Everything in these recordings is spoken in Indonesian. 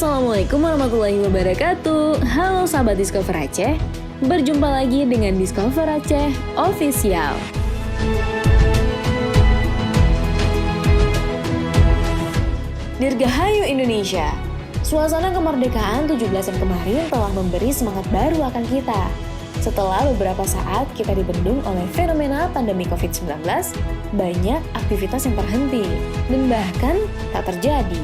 Assalamualaikum warahmatullahi wabarakatuh. Halo sahabat Discover Aceh, berjumpa lagi dengan Discover Aceh Official. Dirgahayu Indonesia, suasana kemerdekaan 17-an kemarin telah memberi semangat baru akan kita. Setelah beberapa saat kita dibendung oleh fenomena pandemi COVID-19, banyak aktivitas yang terhenti dan bahkan tak terjadi.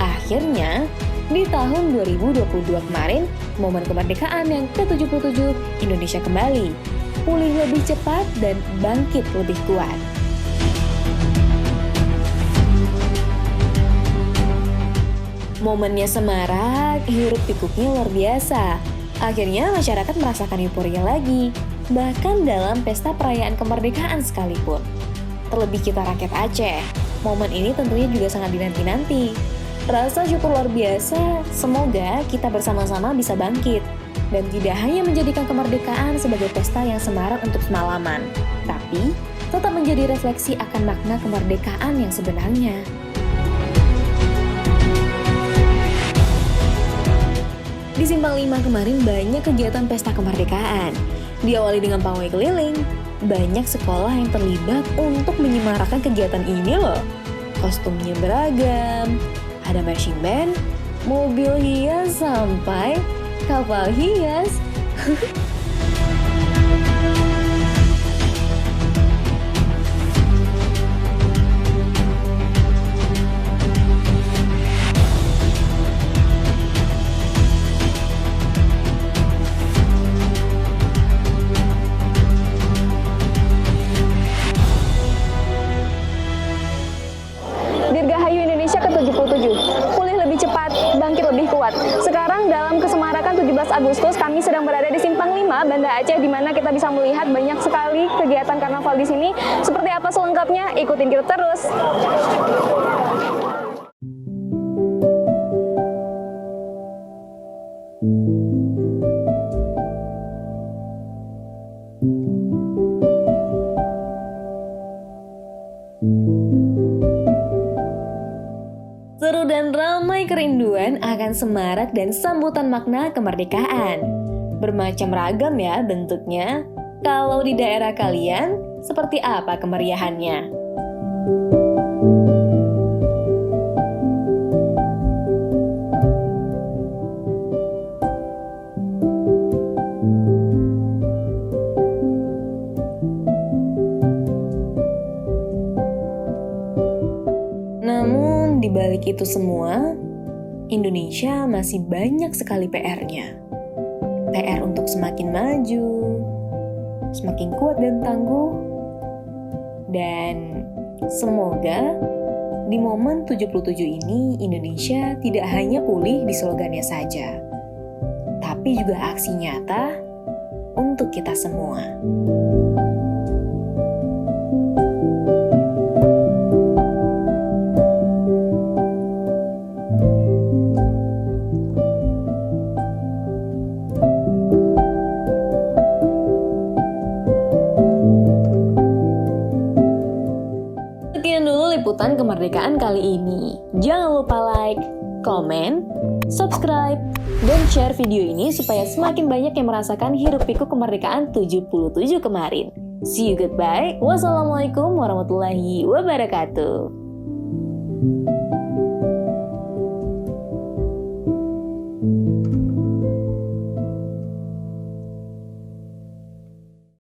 Akhirnya, di tahun 2022 kemarin, momen kemerdekaan yang ke-77, Indonesia kembali pulih lebih cepat dan bangkit lebih kuat. Momennya semarak, hiruk-pikuknya luar biasa. Akhirnya masyarakat merasakan euforia lagi, bahkan dalam pesta perayaan kemerdekaan sekalipun. Terlebih kita rakyat Aceh, momen ini tentunya juga sangat dinanti-nanti. Rasa syukur luar biasa, semoga kita bersama-sama bisa bangkit. Dan tidak hanya menjadikan kemerdekaan sebagai pesta yang semarak untuk semalaman, tapi tetap menjadi refleksi akan makna kemerdekaan yang sebenarnya. Di Simpang 5 kemarin banyak kegiatan pesta kemerdekaan. Diawali dengan pawai keliling, banyak sekolah yang terlibat untuk menyemarakan kegiatan ini loh. Kostumnya beragam, ada marching band, mobil hias sampai kapal hias. Dirgahayu Indonesia ke-77, pulih lebih cepat, bangkit lebih kuat. Sekarang dalam kesemarakan 17 Agustus, kami sedang berada di Simpang 5, Banda Aceh, di mana kita bisa melihat banyak sekali kegiatan karnaval di sini. Seperti apa selengkapnya? Ikutin kita terus. Seru dan ramai kerinduan akan semarak dan sambutan makna kemerdekaan. Bermacam ragam ya bentuknya. Kalau di daerah kalian, seperti apa kemeriahannya? Namun, di balik itu semua, Indonesia masih banyak sekali PR-nya. PR untuk semakin maju, semakin kuat dan tangguh, dan semoga di momen 77 ini Indonesia tidak hanya pulih di slogannya saja, tapi juga aksi nyata untuk kita semua. Sekian dulu liputan kemerdekaan kali ini. Jangan lupa like, komen, subscribe, dan share video ini supaya semakin banyak yang merasakan hiruk-pikuk kemerdekaan 77 kemarin. See you, goodbye. Wassalamualaikum warahmatullahi wabarakatuh.